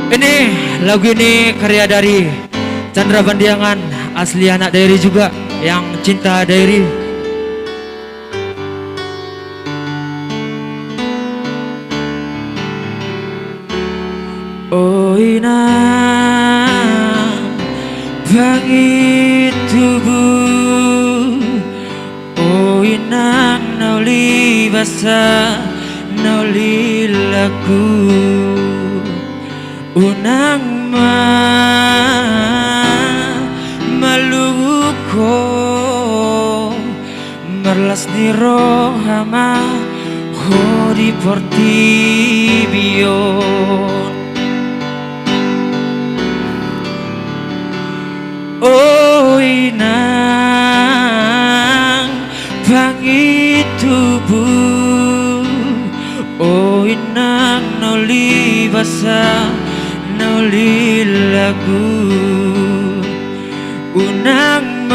Ini lagu ini karya dari Chandra Bandiangan, asli anak Dairi juga, yang cinta Dairi. Oh inang bangi tubuh, oh inang nauli basa nauli lagu, unang maluko merlas di rohama hodi portibion. Oh inang bangi tubuh, oh inang noli basa noli lagu, unang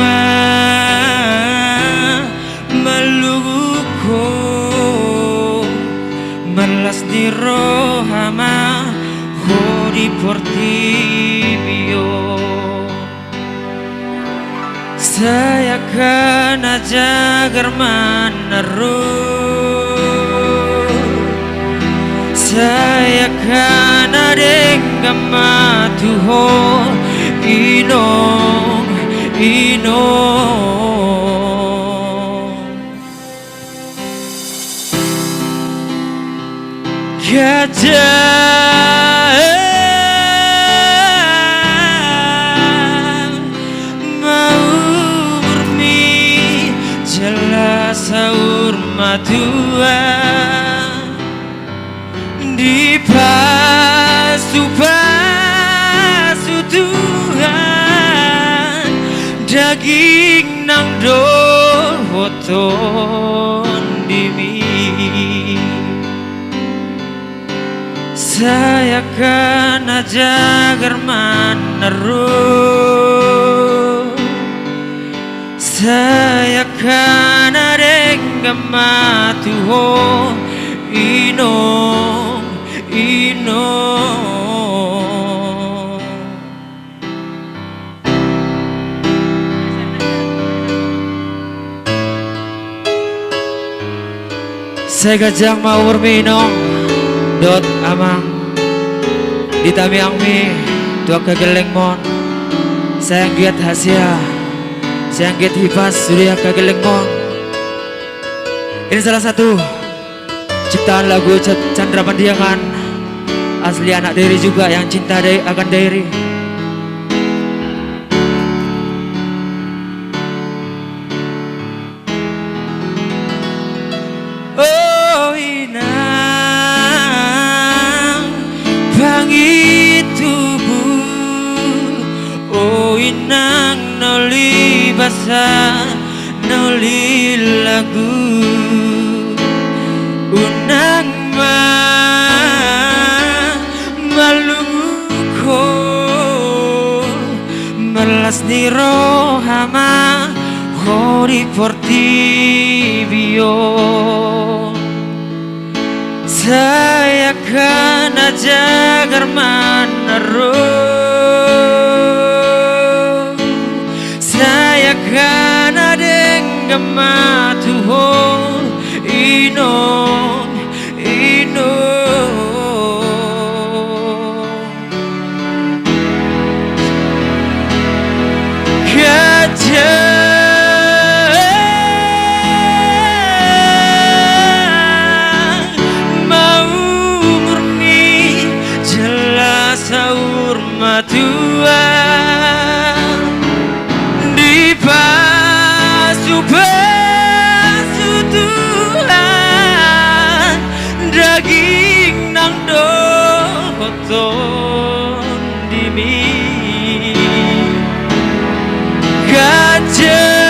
maluko merlas di rohama hodi portibio. Saya kan ajagar menaruh, saya kan adengama tuho inong gajah saur matua di pasu Tuhan daging nang dohoton dimi. Saya kan ajagar menaruh, saya kan adengama tuho inong saya gajang maur minong dot amang ditami angmi tua kegeleng mon saya giat hasia saya giat hipas surya kegeleng mon. Ini salah satu ciptaan lagu Chandra Bandiangan, asli anak Dairi juga, yang cinta akan Dairi. Oh inang bangi tubuh, oh inang noli basa noli lagu, unang maluko merlas di rohama hori portibio. Saya kan ajagar menaruh, saya kan adengama tuho inong gajah mau murni jelas saur matua di pasu Tuhan daging nang dohoton dimi. Gajah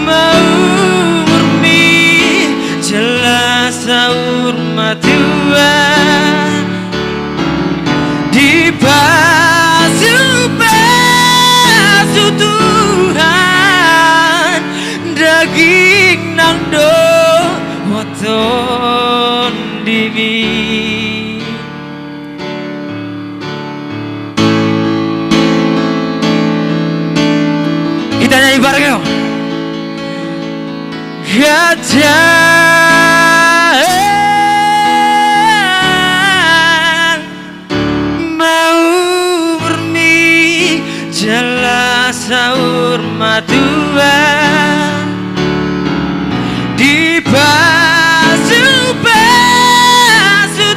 mau murni jelas saur matua di pasu Tuhan daging nang dohoton dingin. Kita nyanyi bareng yuk. Kadang mau murni jelas sahur madua di basuh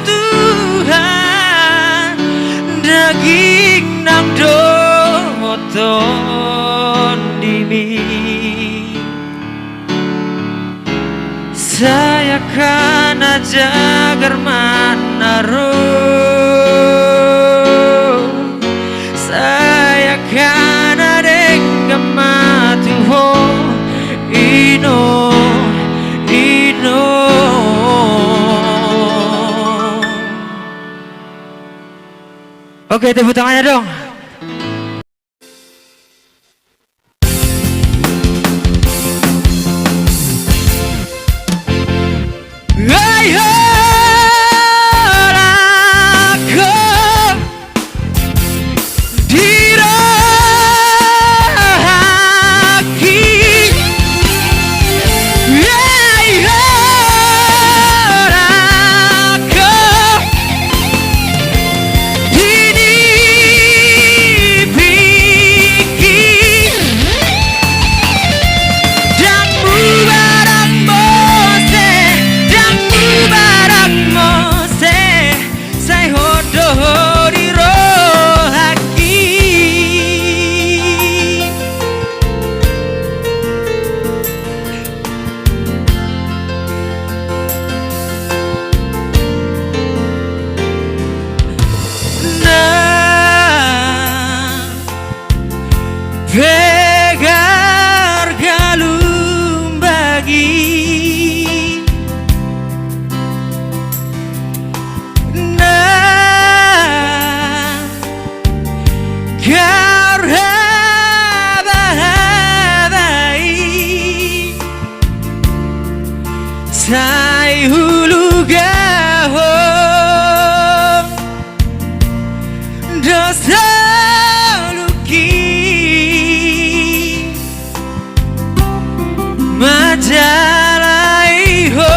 Tuhan daging nang doton dimi. Saya kan ajagar manaro, saya kan adeng gamatuho ino. Oke, tepuk tangannya dong. Vegar galum bagi na garhabai sai hulu gaho dosa Majalaiho.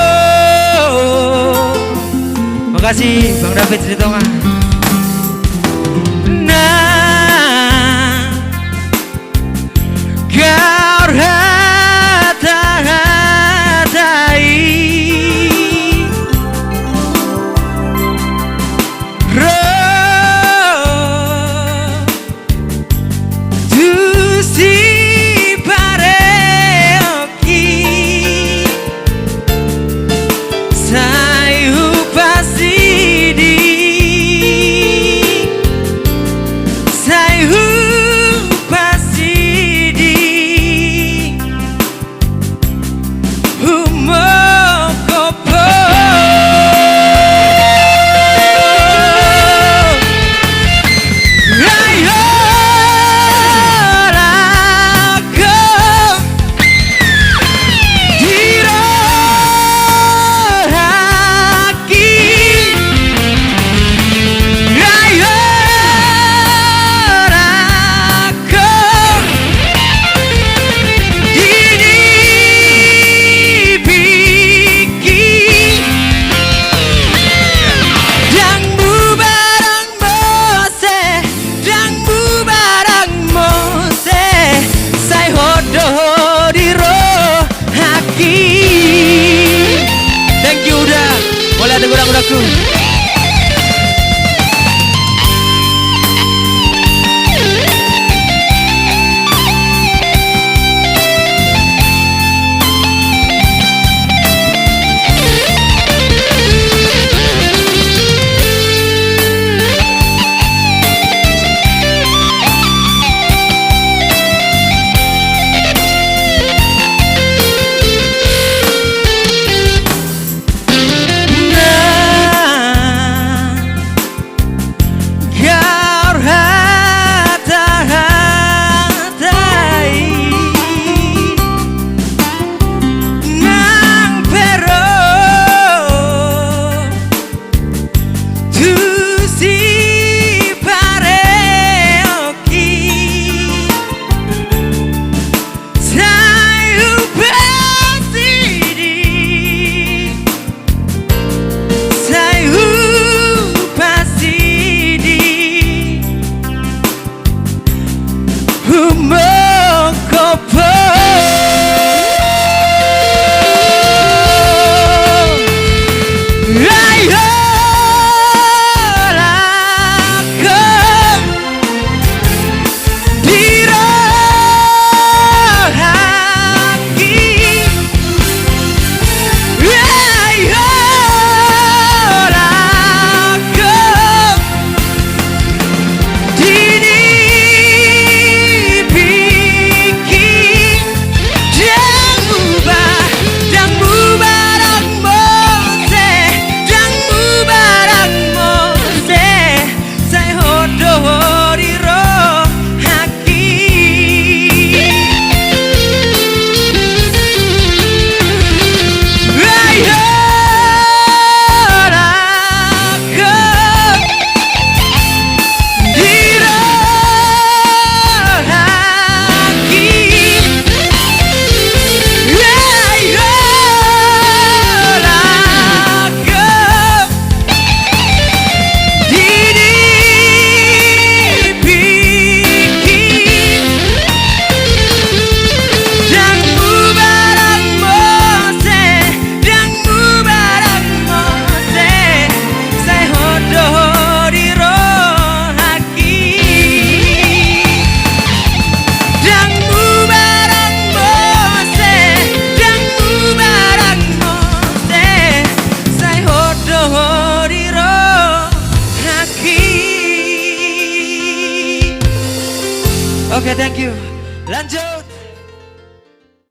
Makasih Bang David Sritonga. Nah, garhatai roh tusi lagu-lagu. Nah Oke, thank you. Lanjut.